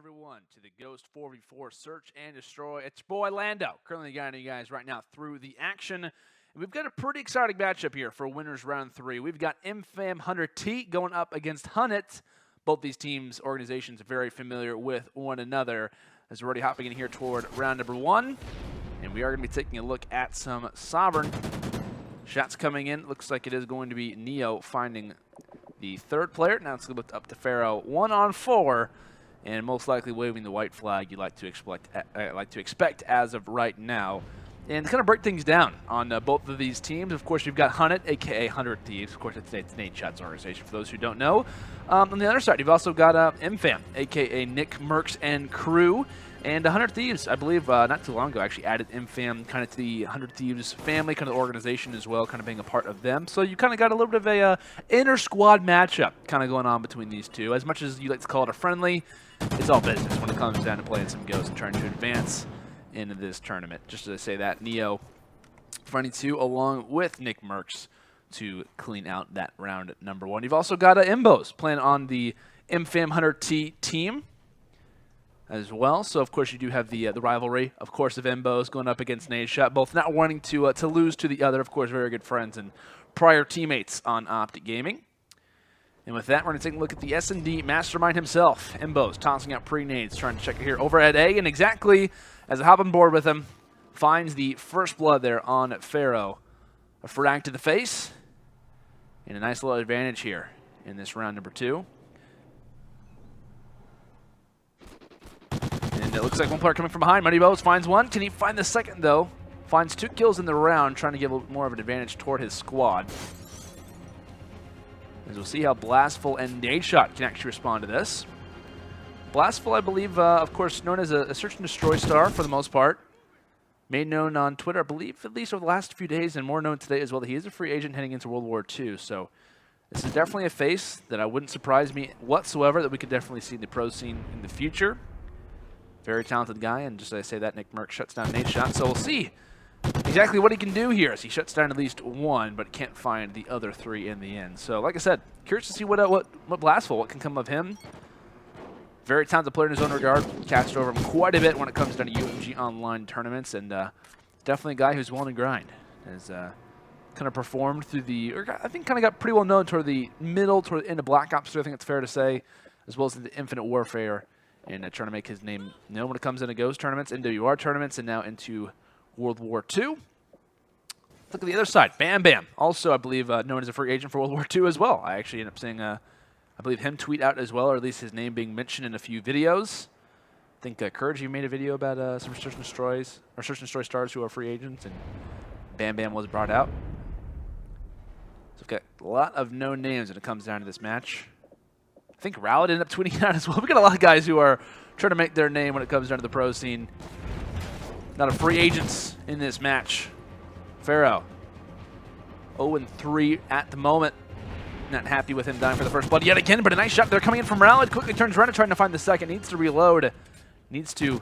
everyone, to the Ghost 4v4 Search and Destroy. It's your boy Lando, currently guiding you guys right now through the action. And we've got a pretty exciting matchup here for winners round 3. We've got MFAM100T going up against hunnit. Both these teams, organizations, are very familiar with one another. As we're already hopping in here toward round number 1. And we are going to be taking a look at some Sovereign. Shots coming in. Looks like it is going to be Neo finding the third player. Now it's looked up to Pharaoh 1-on-4. And most likely waving the white flag you'd like to expect as of right now. And to kind of break things down on both of these teams, of course, you've got hunnit, a.k.a. 100 Thieves. Of course, it's Nate Shot's organization, for those who don't know. On the other side, you've also got MFAM, a.k.a. Nick Merckx and crew. And 100 Thieves, I believe, not too long ago, actually added MFAM kind of to the 100 Thieves family, kind of the organization as well, kind of being a part of them. So you kind of got a little bit of a inter-squad matchup kind of going on between these two. As much as you like to call it a friendly, it's all business when it comes down to playing some Ghosts and trying to advance into this tournament. Just to say that, Neo finding 2 along with Nick Merckx to clean out that round at number 1. You've also got Imbos playing on the MFAM100T team as well. So, of course, you do have the rivalry, of course, of Imbos going up against Nate Shot, both not wanting to lose to the other. Of course, very good friends and prior teammates on Optic Gaming. And with that, we're going to take a look at the S&D mastermind himself, Imbos, tossing out pre-nades, trying to check it here over at A, and exactly as I hop on board with him, finds the first blood there on Pharaoh. A frag to the face, and a nice little advantage here in this round number 2. And it looks like one player coming from behind. Moneybos finds one. Can he find the second, though? Finds 2 kills in the round, trying to give a little more of an advantage toward his squad. As we'll see how Blastful and Nadeshot can actually respond to this. Blastful, I believe, of course, known as a search and destroy star for the most part. Made known on Twitter, I believe, at least over the last few days, and more known today as well, that he is a free agent heading into World War II. So this is definitely a face that I wouldn't surprise me whatsoever that we could definitely see in the pro scene in the future. Very talented guy, and just as I say that, Nick Merckx shuts down Nadeshot. So we'll see exactly what he can do here as he shuts down at least 1, but can't find the other 3 in the end. So, like I said, curious to see what Blastful, what can come of him. Very talented player in his own regard. Cast over him quite a bit when it comes down to UMG online tournaments, and definitely a guy who's willing to grind. Has kind of performed through the, or I think kind of got pretty well known toward the middle, toward the end of Black Ops 2, I think it's fair to say, as well as in the Infinite Warfare, and trying to make his name known when it comes into Ghost tournaments, NWR tournaments, and now into World War II. Look at the other side. Bam Bam, also I believe known as a free agent for World War II as well. I actually ended up seeing, I believe, him tweet out as well, or at least his name being mentioned in a few videos. I think Courage, you made a video about some search and destroy stars who are free agents, and Bam Bam was brought out. So we've got a lot of known names when it comes down to this match. I think Rowlett ended up tweeting out as well. We've got a lot of guys who are trying to make their name when it comes down to the pro scene. Not a free agents in this match. Pharaoh, 0-3 at the moment. Not happy with him dying for the first blood yet again, but a nice shot there coming in from Rowlett. Quickly turns around and trying to find the second. Needs to reload. Needs to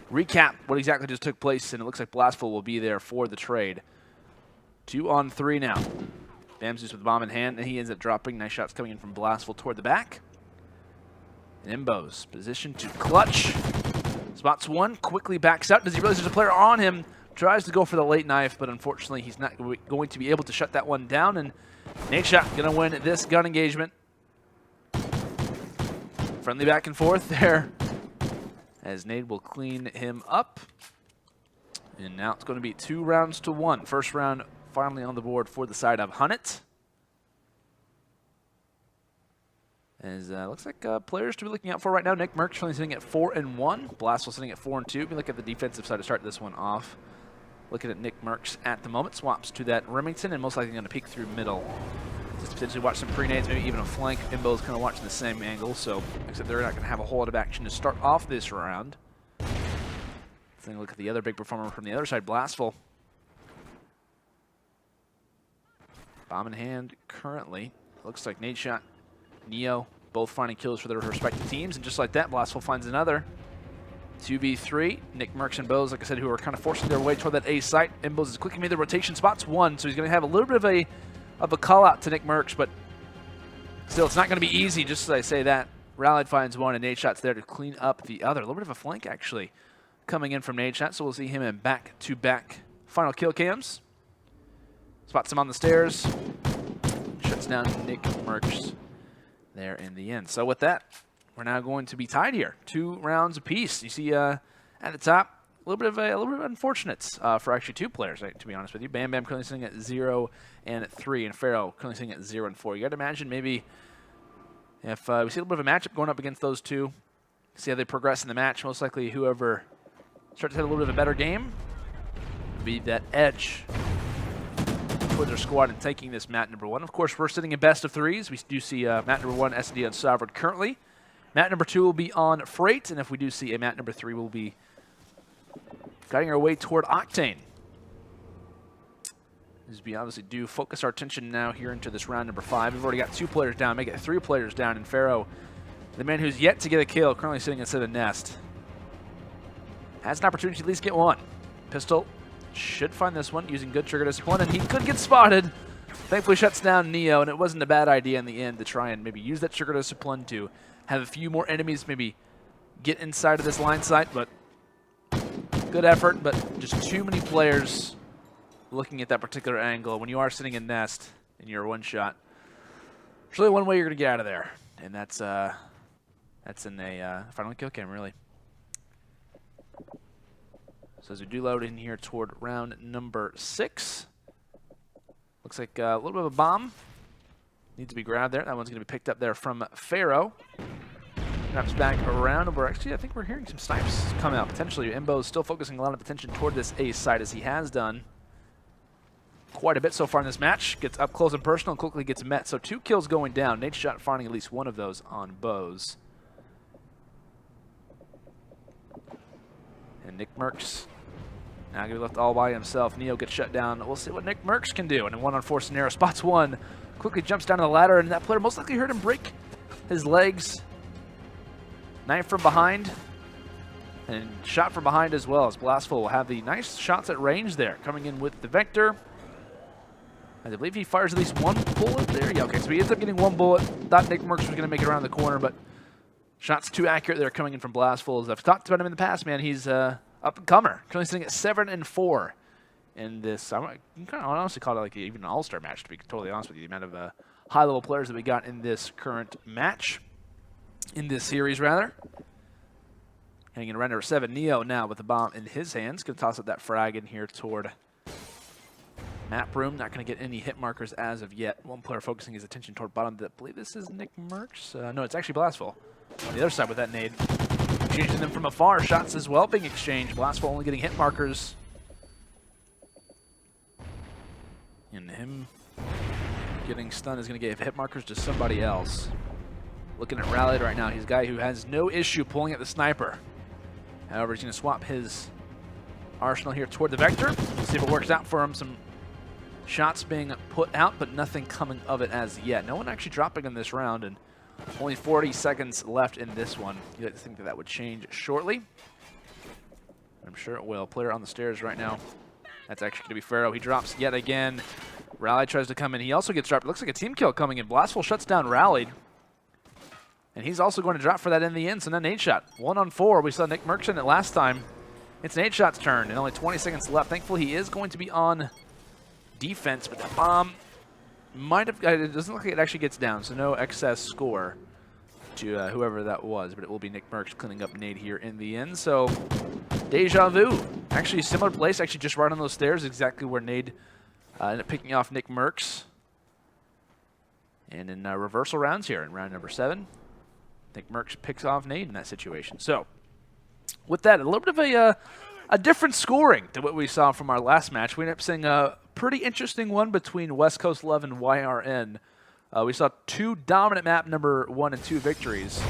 recap what exactly just took place, and it looks like Blastful will be there for the trade. 2-on-3 now. Bamzus with the bomb in hand, and he ends up dropping. Nice shots coming in from Blastful toward the back. And Imbos, position to clutch. Spots 1, quickly backs out. Does he realize there's a player on him? Tries to go for the late knife, but unfortunately he's not going to be able to shut that one down. And Nadeshot going to win this gun engagement. Friendly back and forth there, as Nade will clean him up. And now it's going to be 2-1. First round finally on the board for the side of hunnit. As looks like players to be looking out for right now. Nick Merckx currently sitting at 4-1. Blastful sitting at 4-2. We look at the defensive side to start this one off. Looking at Nick Merckx at the moment. Swaps to that Remington and most likely going to peek through middle. Just potentially watch some pre-nades, maybe even a flank. Imbo's kind of watching the same angle, so except they're not going to have a whole lot of action to start off this round. Let's look at the other big performer from the other side, Blastful. Bomb in hand currently. Looks like Nadeshot, Neo, both finding kills for their respective teams, and just like that, Blastful finds another. 2v3, Nick Merckx and Bose, like I said, who are kind of forcing their way toward that A site. Imbos is quickly made the rotation, spots 1, so he's going to have a little bit of a call out to Nick Merckx, but still, it's not going to be easy, just as I say that. Rallied finds one, and Nade Shot's there to clean up the other. A little bit of a flank, actually, coming in from Nade Shot, so we'll see him in back-to-back final kill cams. Spots him on the stairs. Shuts down Nick Merckx there in the end. So with that, we're now going to be tied here. 2 rounds apiece. You see at the top, a little bit of unfortunates for actually 2 players, right, to be honest with you. Bam Bam currently sitting at 0 and 3, and Pharaoh currently sitting at 0 and 4. You got to imagine maybe if we see a little bit of a matchup going up against those 2, see how they progress in the match. Most likely whoever starts to have a little bit of a better game will be that edge towards their squad and taking this map number 1. Of course, we're sitting in best of 3s. We do see map number 1 SD on Sovereign currently. Map number 2 will be on Freight, and if we do see a map number 3, we'll be guiding our way toward Octane. As we obviously do focus our attention now here into this round number 5. We've already got 2 players down, make it 3 players down, and Pharaoh, the man who's yet to get a kill, currently sitting inside the nest, has an opportunity to at least get one. Pistol should find this one using good trigger discipline, and he could get spotted. Thankfully shuts down Neo, and it wasn't a bad idea in the end to try and maybe use that trigger discipline to have a few more enemies maybe get inside of this line sight, but good effort, but just too many players looking at that particular angle. When you are sitting in nest and you're 1 shot, there's only one way you're going to get out of there, and that's in a final kill cam, really. So as we do load in here toward round number 6, looks like a little bit of a bomb needs to be grabbed there. That one's going to be picked up there from Pharaoh. Snaps back around, and I think we're hearing some snipes come out potentially. Imbo's still focusing a lot of attention toward this ace side, as he has done quite a bit so far in this match. Gets up close and personal and quickly gets met. So 2 kills going down. Nade Shot finding at least one of those on Bows. And Nick Merckx now going to be left all by himself. Neo gets shut down. We'll see what Nick Merckx can do. And in 1-on-4 scenario, spots one. Quickly jumps down to the ladder, and that player most likely heard him break his legs. Knife from behind. And shot from behind as well, as Blastful will have the nice shots at range there. Coming in with the Vector. I believe he fires at least 1 bullet there. Yeah, okay, so he ends up getting 1 bullet. Thought Nick Merckx was going to make it around the corner, but shots too accurate there coming in from Blastful. As I've talked about him in the past, man, he's up-and-comer. Currently sitting at 7 and 4 in this. You can kind of honestly call it like even an all-star match, to be totally honest with you. The amount of high-level players that we got in this current match, in this series, rather. Hanging in round number 7, Neo now with the bomb in his hands. Going to toss up that frag in here toward map room. Not going to get any hit markers as of yet. 1 player focusing his attention toward bottom. I believe this is Nick Merckx. No, it's actually Blastful on the other side with that nade. Exchanging them from afar. Shots as well being exchanged. Blastful only getting hit markers. And him getting stunned is going to give hit markers to somebody else. Looking at Rallied right now. He's a guy who has no issue pulling at the sniper. However, he's going to swap his arsenal here toward the Vector. See if it works out for him. Some shots being put out, but nothing coming of it as yet. No one actually dropping in this round, and only 40 seconds left in this one. You'd like to think that that would change shortly. I'm sure it will. Player on the stairs right now. That's actually going to be Pharaoh. He drops yet again. Rallied tries to come in. He also gets dropped. It looks like a team kill coming in. Blastful shuts down Rallied. And he's also going to drop for that in the end. So now Nade Shot. 1-on-4. We saw Nick Merckx in it last time. It's Nade Shot's turn, and only 20 seconds left. Thankfully, he is going to be on defense, but that bomb might have. It doesn't look like it actually gets down, so no excess score to whoever that was. But it will be Nick Merckx cleaning up Nade here in the end. So deja vu. Actually, similar place. Actually, just right on those stairs, exactly where Nade ended up picking off Nick Merckx. And in reversal rounds here in round number 7. Nick Merckx picks off Nade in that situation. So, with that, a little bit of a different scoring to what we saw from our last match. We ended up seeing a pretty interesting one between West Coast Love and YRN. We saw 2 dominant map number 1 and 2 victories.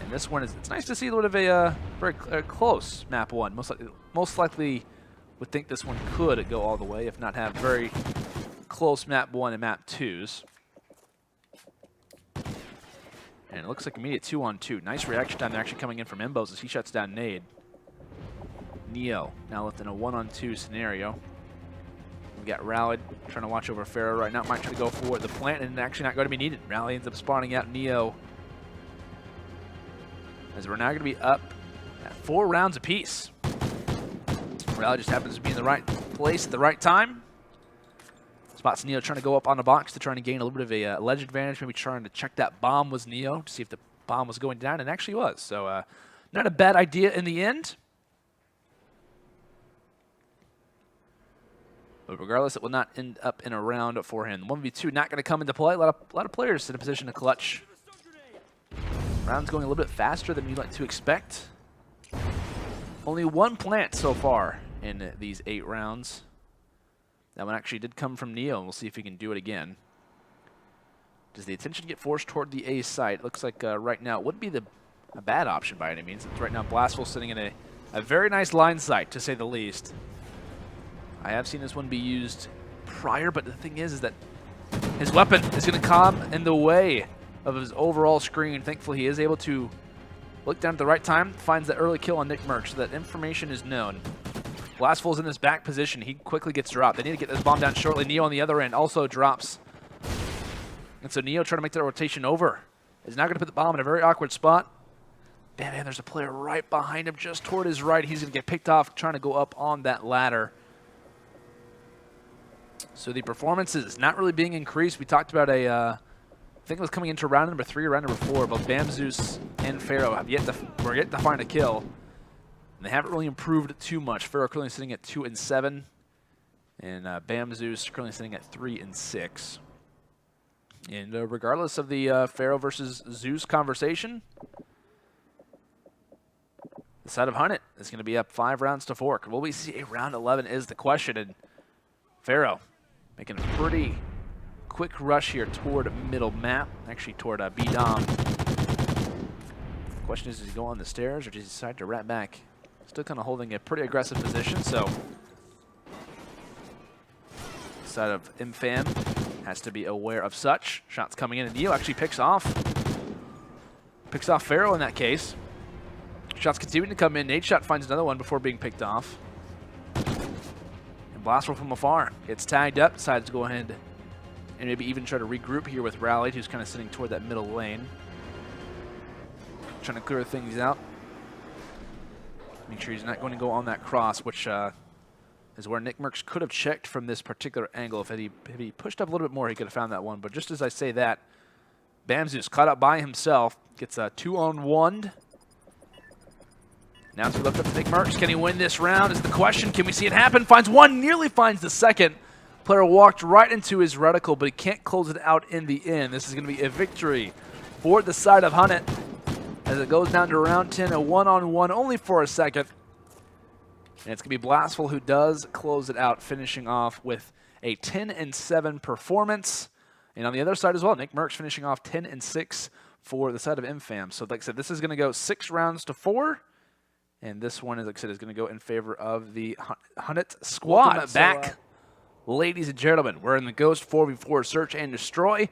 And this one it's nice to see a little bit of a very close map 1. Most likely would think this one could go all the way, if not have very close map 1 and map 2s. And it looks like immediate 2-on-2. Nice reaction time actually coming in from Imbos as he shuts down Nade. Neo now left in a 1-on-2 scenario. We got Rallied trying to watch over Pharaoh right now. Might try to go for the plant, and actually not going to be needed. Rally ends up spawning out Neo as we're now going to be up at 4 rounds apiece. Rally just happens to be in the right place at the right time. Spots Neo trying to go up on the box to try to gain a little bit of a ledge advantage, maybe trying to check that bomb was Neo to see if the bomb was going down, and it actually was. So not a bad idea in the end. But regardless, it will not end up in a round for him. 1v2 not going to come into play. A lot of players in a position to clutch. Round's going a little bit faster than you'd like to expect. Only 1 plant so far in these 8 rounds. That one actually did come from Neo, and we'll see if he can do it again. Does the attention get forced toward the A site? It looks like right now it wouldn't be a bad option by any means. Right now, Blastful sitting in a very nice line sight, to say the least. I have seen this one be used prior, but the thing is that his weapon is going to come in the way of his overall screen. Thankfully, he is able to look down at the right time, finds the early kill on Nick Merckx, so that information is known. Blastful's in this back position. He quickly gets dropped. They need to get this bomb down shortly. Neo on the other end also drops. And so Neo trying to make that rotation over. Is now going to put the bomb in a very awkward spot. Man, there's a player right behind him, just toward his right. He's going to get picked off trying to go up on that ladder. So the performance is not really being increased. We talked about I think it was coming into round number 3 or round number 4. Both Bamzeus and Pharaoh were yet to find a kill. And they haven't really improved too much. Pharaoh currently sitting at 2-7. And Bamzeus currently sitting at 3-6. And regardless of the Pharaoh versus Zeus conversation, the side of hunnit is going to be up 5 rounds to 4. Will we see a round 11 is the question. And Pharaoh making a pretty quick rush here toward middle map, actually toward B-Dom. Question is, does he go on the stairs or does he decide to wrap back? Still kind of holding a pretty aggressive position, so side of MFAM has to be aware of such. Shots coming in, and Neo actually picks off Pharaoh in that case. Shots continuing to come in. Nade Shot finds another one before being picked off. And Blastful from afar gets tagged up, decides to go ahead and maybe even try to regroup here with Rallied, who's kind of sitting toward that middle lane. Trying to clear things out. Make sure he's not going to go on that cross, which is where Nick Merckx could have checked from this particular angle. If he pushed up a little bit more, he could have found that one. But just as I say that, Bamzeus caught up by himself, gets a 2-on-1. Now as we look up to Nick Merckx, can he win this round is the question. Can we see it happen? Finds one, nearly finds the second. Player walked right into his reticle, but he can't close it out in the end. This is going to be a victory for the side of hunnit as it goes down to round 10, a 1-on-1 only for a second. And it's going to be Blastful who does close it out, finishing off with a 10-7 performance. And on the other side as well, Nick Merckx finishing off 10-6 for the side of MFAM. So like I said, this is going to go 6 rounds to 4. And this one, as I said, is going to go in favor of the hunnit squad. Welcome back, ladies and gentlemen. We're in the Ghost 4v4 Search and Destroy.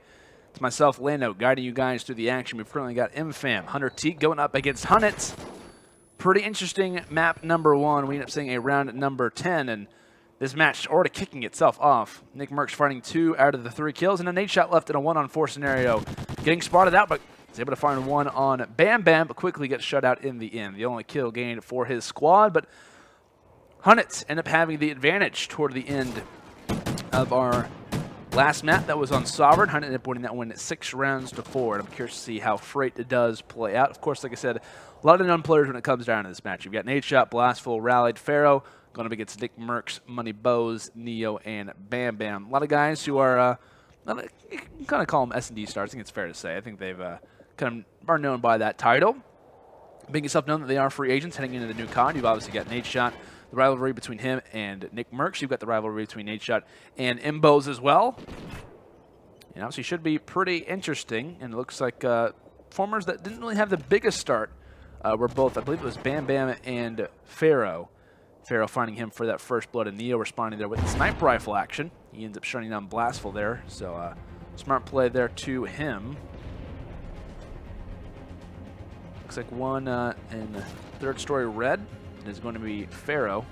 It's myself, Lando, guiding you guys through the action. We've currently got MFAM100T going up against hunnit. Pretty interesting map number 1. We end up seeing a round number 10, and this match already kicking itself off. Nick Merckx finding 2 out of the 3 kills, and a nade shot left in a 1-on-4 scenario. Getting spotted out, but he's able to find one on Bam Bam, but quickly gets shut out in the end. The only kill gained for his squad, but hunnit end up having the advantage toward the end of our last map that was on Sovereign. Hunnit ended up winning that one at 6 rounds to 4, and I'm curious to see how Freight does play out. Of course, like I said, a lot of known players when it comes down to this match. You've got Nade Shot, Blastful, Rallied, Pharaoh, going up against Nick Merckx, Money Bows, Neo, and Bam Bam. A lot of guys who are, you can kind of call them S&D stars. I think it's fair to say. I think they've kind of are known by that title. Making itself known that they are free agents heading into the new con. You've obviously got Nade Shot, the rivalry between him and Nick Merckx. You've got the rivalry between Nade Shot and Imbos as well. And obviously should be pretty interesting. And it looks like performers that didn't really have the biggest start were both, I believe it was Bam Bam and Pharaoh. Pharaoh finding him for that first blood, and Neo responding there with the sniper rifle action. He ends up shutting down Blastful there. So smart play there to him. Looks like one in the 3rd story red is going to be Pharaoh.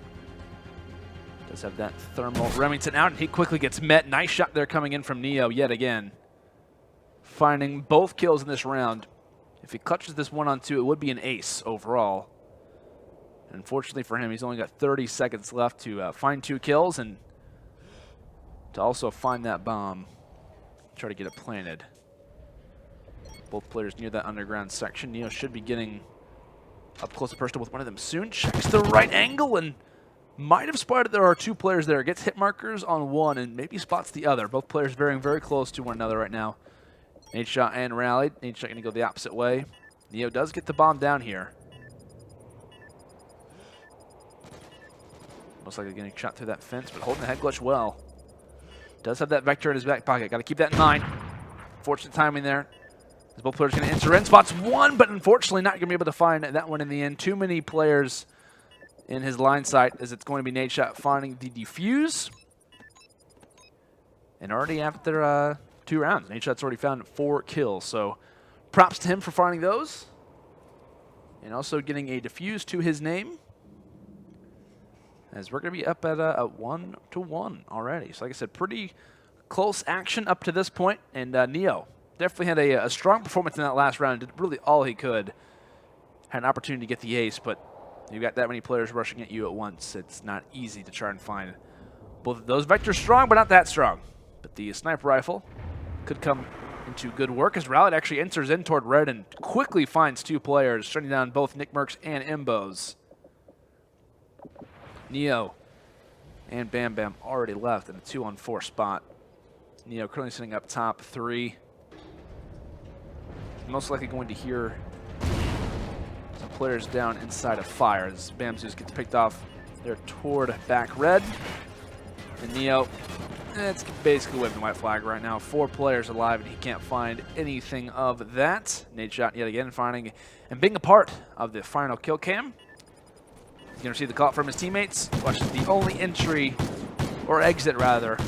Does have that thermal Remington out, and he quickly gets met. Nice shot there coming in from Neo yet again. Finding both kills in this round. If he clutches this 1-on-2, it would be an ace overall. Unfortunately for him, he's only got 30 seconds left to find 2 kills and to also find that bomb. Try to get it planted. Both players near that underground section. Neo should be getting up close and personal with one of them soon. Checks the right angle and might have spotted there are 2 players there. Gets hit markers on one and maybe spots the other. Both players very, very close to one another right now. Nade shot and rallied. Nade shot going to go the opposite way. Neo does get the bomb down here. Most likely getting shot through that fence, but holding the head glitch well. Does have that vector in his back pocket. Got to keep that in mind. Fortunate timing there. As both players going to enter in. Spots one, but unfortunately not going to be able to find that one in the end. Too many players in his line sight as it's going to be Nade shot finding the defuse. And already after 2 rounds, Nade shot's already found 4 kills. So props to him for finding those. And also getting a defuse to his name. As we're going to be up at a 1-1 already. So like I said, pretty close action up to this point. And Neo definitely had a strong performance in that last round. Did really all he could. Had an opportunity to get the ace, but you've got that many players rushing at you at once. It's not easy to try and find both of those. Vector's strong, but not that strong. But the sniper rifle could come into good work as Rallied actually enters in toward red and quickly finds 2 players, shutting down both Nick Mercs and Imbos. Neo and Bam Bam already left in a 2-on-4 spot. Neo currently sitting up top 3. Most likely going to hear some players down inside of fire as Bam Zeus gets picked off there toward back red. And Neo, it's basically waving the white flag right now. 4 players alive and he can't find anything of that. Nade shot yet again, finding and being a part of the final kill cam. He's going to receive the call from his teammates. Watch the only entry, or exit rather,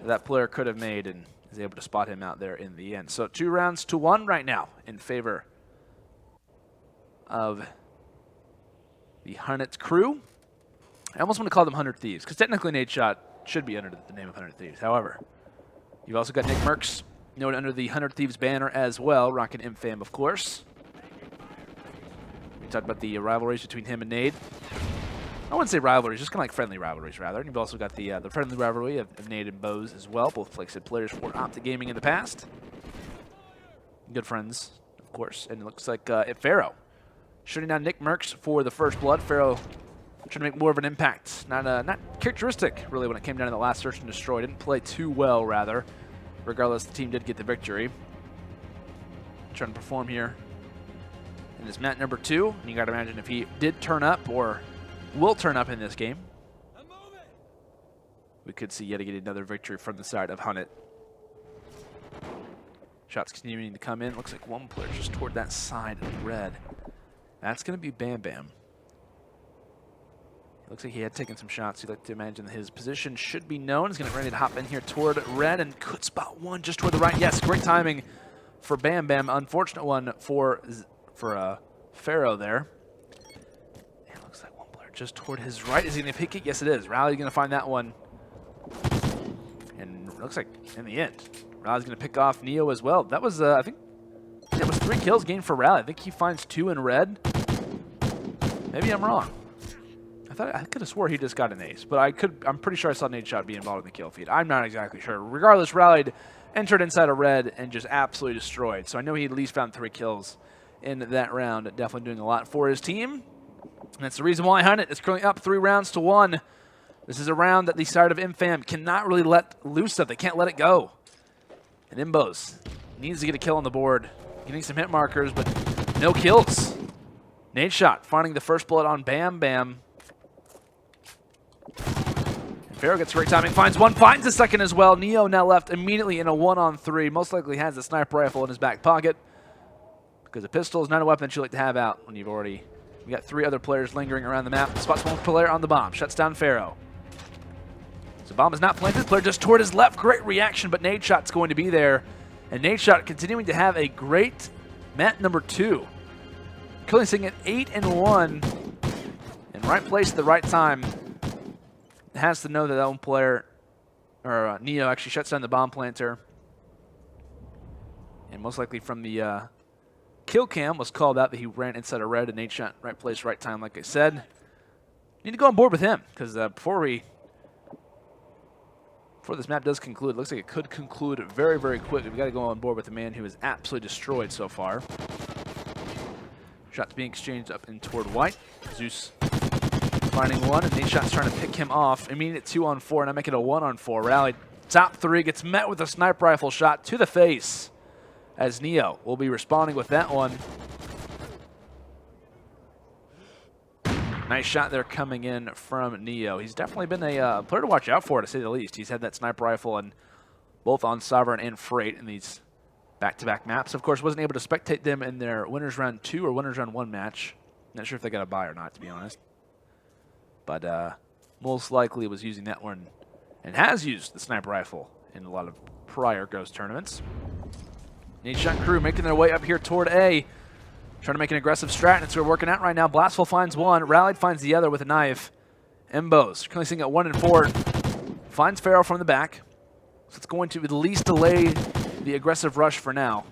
that player could have made and is able to spot him out there in the end. So 2 rounds to 1 right now in favor of the Hunnit crew. I almost want to call them 100 Thieves, because technically Nade shot should be under the name of 100 Thieves. However, you've also got Nick Mercs noted under the 100 Thieves banner as well, rocking MFAM, of course. We talked about the rivalries between him and Nade. I wouldn't say rivalries, just kind of like friendly rivalries, rather. And you've also got the friendly rivalry of Nade and Bose as well, both, like I said, players for Optic Gaming in the past. Good friends, of course. And it looks like Pharaoh shooting down Nick Mercs for the first blood. Pharaoh trying to make more of an impact. Not characteristic, really, when it came down to the last search and destroy. Didn't play too well, rather. Regardless, the team did get the victory. Trying to perform here in this map number 2. And you got to imagine if he did turn up or will turn up in this game, we could see yet again another victory from the side of Hunnit. Shots continuing to come in. Looks like one player just toward that side of red. That's going to be Bam Bam. Looks like he had taken some shots. You'd like to imagine that his position should be known. He's going to ready to hop in here toward red and could spot one just toward the right. Yes, great timing for Bam Bam. Unfortunate one for Pharaoh there. It looks like one player just toward his right. Is he going to pick it? Yes, it is. Rally's going to find that one. And it looks like in the end, Rally's going to pick off Neo as well. That was, I think, it was 3 kills gained for Rally. I think he finds 2 in red. Maybe I'm wrong. I could have swore he just got an ace, but I'm pretty sure I saw Nade shot be involved in the kill feed. I'm not exactly sure. Regardless, Rallied entered inside of red and just absolutely destroyed. So I know he at least found 3 kills in that round. Definitely doing a lot for his team. And that's the reason why Hunnit is currently up 3 rounds to 1. This is a round that the side of MFAM cannot really let loose of. They can't let it go. And Imbos needs to get a kill on the board. Getting some hit markers, but no kills. Nade shot finding the first bullet on Bam Bam. Pharaoh gets great timing, finds one, finds the second as well. Neo now left immediately in a 1-on-3. Most likely has a sniper rifle in his back pocket, because a pistol is not a weapon that you like to have out when you've already... We got 3 other players lingering around the map. Spots one player on the bomb, shuts down Pharaoh. So bomb is not planted. Player just toward his left. Great reaction, but Nade shot's going to be there. And Nade shot continuing to have a great map number 2. Currently sitting at 8-1. In right place at the right time. Has to know that one player, or Neo, actually shuts down the bomb planter. And most likely from the kill cam was called out that he ran inside of red, and Nate shot right place, right time, like I said. Need to go on board with him, because before this map does conclude, it looks like it could conclude very, very quickly. We've got to go on board with the man who is absolutely destroyed so far. Shots being exchanged up in toward white. Zeus finding one, and Nate Shot's trying to pick him off. Immediate 2-on-4, and I make it a 1-on-4. Rally top 3, gets met with a sniper rifle shot to the face, as Neo will be responding with that one. Nice shot there coming in from Neo. He's definitely been a player to watch out for, to say the least. He's had that sniper rifle and both on Sovereign and Freight in these back-to-back maps. Of course, wasn't able to spectate them in their Winners Round 2 or Winners Round 1 match. Not sure if they got a bye or not, to be honest. But most likely was using that one and has used the sniper rifle in a lot of prior Ghost tournaments. Nate Shot crew making their way up here toward A. Trying to make an aggressive strat, and it's working out right now. Blastful finds one. Rallied finds the other with a knife. Mbos currently sitting at 1 and 4. Finds Pharaoh from the back. So it's going to at least delay the aggressive rush for now.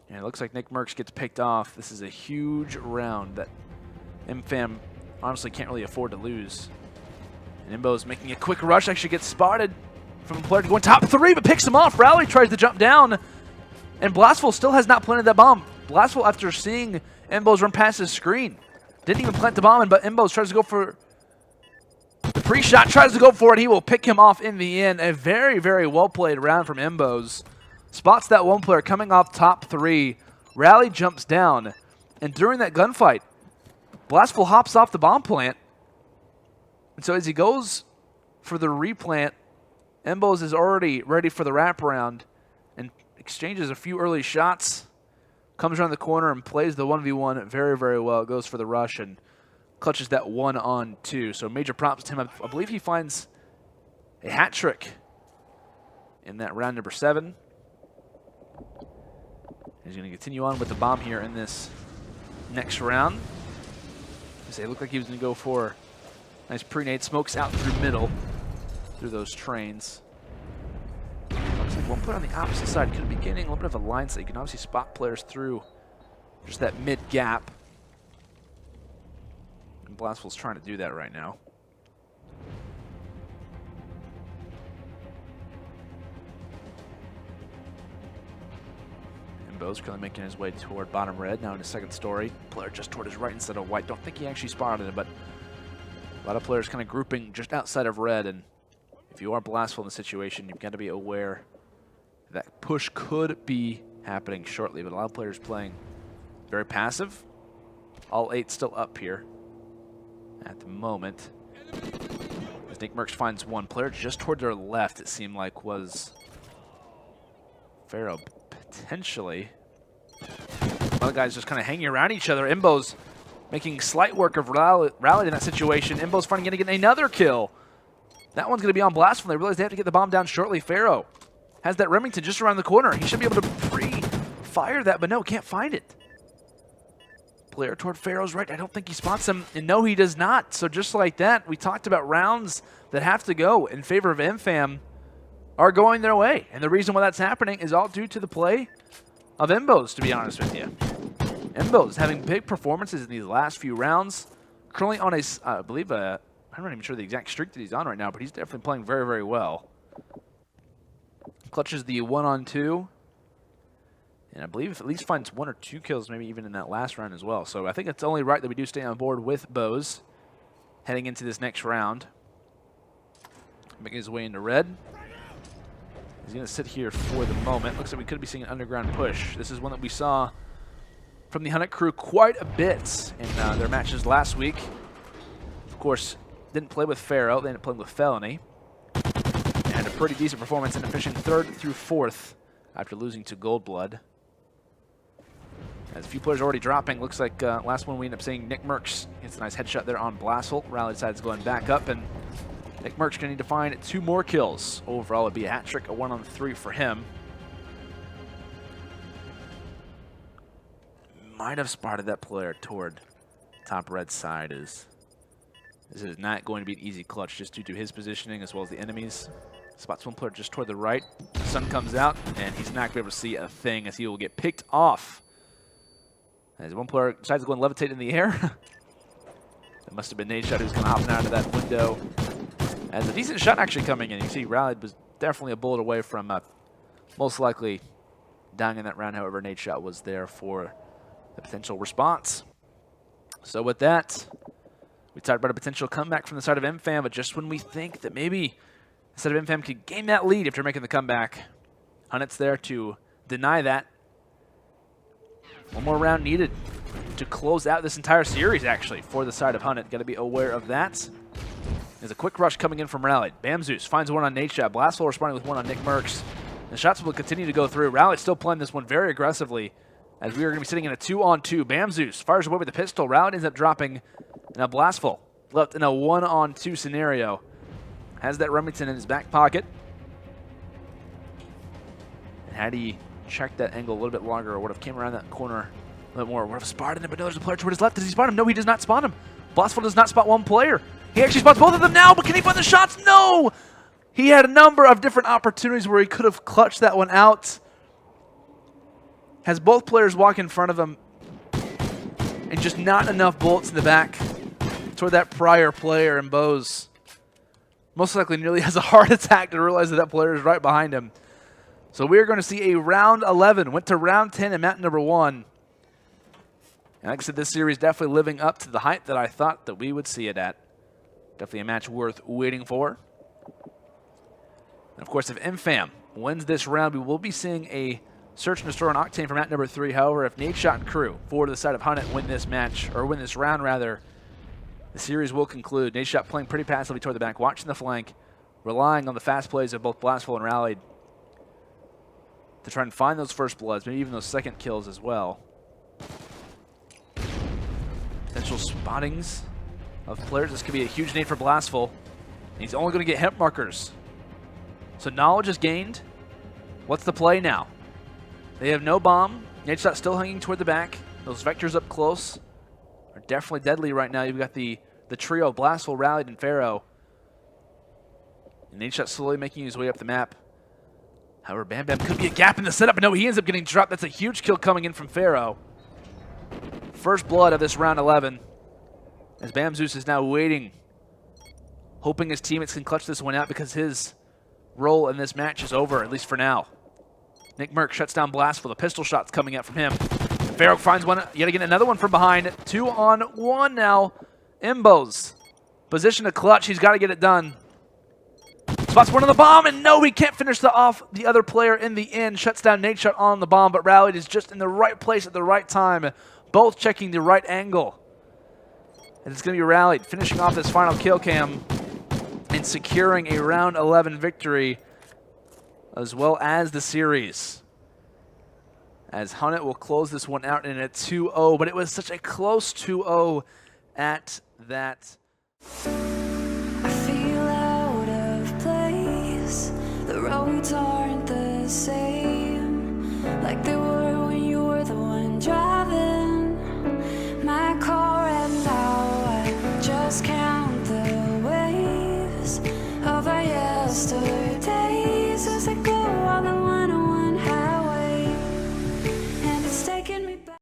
And it looks like Nick Merckx gets picked off. This is a huge round that MFAM honestly can't really afford to lose. And Mbos making a quick rush, actually gets spotted from a player going top 3, but picks him off. Rally tries to jump down. And Blastful still has not planted that bomb. Blastful, after seeing Mbos run past his screen, didn't even plant the bomb, but Mbos tries to go for the pre-shot, tries to go for it. He will pick him off in the end. A very, very well-played round from Mbos. Spots that one player coming off top 3. Rally jumps down. And during that gunfight, Blastful hops off the bomb plant. And so as he goes for the replant, Mbos is already ready for the wraparound. Exchanges a few early shots, comes around the corner and plays the 1v1 very, very well. Goes for the rush and clutches that 1-on-2. So major props to him. I believe he finds a hat trick in that round number 7. He's going to continue on with the bomb here in this next round. It looked like he was going to go for a nice pre-nade. Smokes out through middle, through those trains. One player on the opposite side could be getting a little bit of a line, so you can obviously spot players through just that mid gap. And Blastful's trying to do that right now. And Bo's currently making his way toward bottom red, now in his second story. Player just toward his right instead of white. Don't think he actually spotted it, but a lot of players kind of grouping just outside of red. And if you are Blastful in the situation, you've got to be aware that push could be happening shortly, but a lot of players playing very passive. All 8 still up here at the moment. As Nick Merckx finds one player just toward their left, it seemed like was Pharaoh potentially. Other guys just kind of hanging around each other. Mbos making slight work of Rally in that situation. Mbos finally going to get another kill. That one's going to be on Blastful. They realize they have to get the bomb down shortly. Pharaoh has that Remington just around the corner. He should be able to pre-fire that, but no, can't find it. Player toward Pharaoh's right. I don't think he spots him, and no, he does not. So just like that, we talked about rounds that have to go in favor of MFAM are going their way. And the reason why that's happening is all due to the play of Mbos, to be honest with you. Mbos having big performances in these last few rounds. Currently on a, I believe, I'm not even sure the exact streak that he's on right now, but he's definitely playing very, very well. Clutches the 1-on-2. And I believe if at least finds 1 or 2 kills, maybe even in that last round as well. So I think it's only right that we do stay on board with Bose heading into this next round. Making his way into red. He's going to sit here for the moment. Looks like we could be seeing an underground push. This is one that we saw from the Hunnit crew quite a bit in their matches last week. Of course, didn't play with Pharaoh. They ended up playing with Felony. And a pretty decent performance in finishing 3rd through 4th after losing to Goldblood. As a few players already dropping, looks like last one we end up seeing Nick Merckx gets a nice headshot there on Blastful. Rally decides going back up, and Nick Merckx going to need to find 2 more kills. Overall, it'd be a hat trick, a 1-on-3 for him. Might have spotted that player toward top red side. This is not going to be an easy clutch just due to his positioning as well as the enemies. Spots one player just toward the right. The sun comes out, and he's not going to be able to see a thing as he will get picked off. As one player decides to go and levitate in the air. It must have been Nadeshot who's kind of hopping out of that window. As a decent shot actually coming in. You see Rallied was definitely a bullet away from most likely dying in that round. However, Nadeshot was there for the potential response. So with that, we talked about a potential comeback from the side of MFAM, but just when we think that maybe the side of MFAM could gain that lead after making the comeback, hunnit's there to deny that. One more round needed to close out this entire series, actually, for the side of hunnit. Got to be aware of that. There's a quick rush coming in from Rallied. Bamzeus finds one on Nadeshot. Blastful responding with one on Nick Merckx. The shots will continue to go through. Rallied still playing this one very aggressively, as we are going to be sitting in a 2-on-2. Bamzeus fires away with the pistol. Rallied ends up dropping. Now Blastful left in a 1-on-2 scenario. Has that Remington in his back pocket. And had he checked that angle a little bit longer, or would have came around that corner a little more, would have spotted him, but no, there's a player toward his left. Does he spot him? No, he does not spot him. Blastful does not spot one player. He actually spots both of them now, but can he find the shots? No! He had a number of different opportunities where he could have clutched that one out. Has both players walk in front of him, and just not enough bullets in the back toward that prior player, and Bose most likely nearly has a heart attack to realize that that player is right behind him. So we are going to see a round 11. Went to round 10 in map number 1. And like I said, this series definitely living up to the hype that I thought that we would see it at. Definitely a match worth waiting for. And of course, if MFAM wins this round, we will be seeing a search and destroy on Octane for map number 3. However, if Nadeshot and crew forward to the side of hunnit win this match, or win this round rather, the series will conclude. Nadeshot playing pretty passively toward the back, watching the flank, relying on the fast plays of both Blastful and Rallied to try and find those first bloods, maybe even those second kills as well. Potential spottings of players. This could be a huge nade for Blastful. He's only going to get hit markers. So knowledge is gained. What's the play now? They have no bomb. Nadeshot still hanging toward the back. Those vectors up close are definitely deadly right now. You've got the trio of Blastful, Rallied, and Pharaoh. And Nadeshot slowly making his way up the map. However, Bam Bam could be a gap in the setup, but no, he ends up getting dropped. That's a huge kill coming in from Pharaoh. First blood of this round 11. As Bamzeus is now waiting, hoping his teammates can clutch this one out because his role in this match is over, at least for now. Nick Merckx shuts down Blastful. The pistol shots coming out from him. Pharaoh finds one, yet again another one from behind. 2-on-1 now. Imbos. Position to clutch. He's got to get it done. Spots one on the bomb, and no, he can't finish off the other player in the end. Shuts down Nadeshot on the bomb, but Rallied is just in the right place at the right time. Both checking the right angle. And it's going to be Rallied finishing off this final kill cam and securing a round 11 victory, as well as the series. As hunnit will close this one out in a 2-0, but it was such a close 2-0 at that.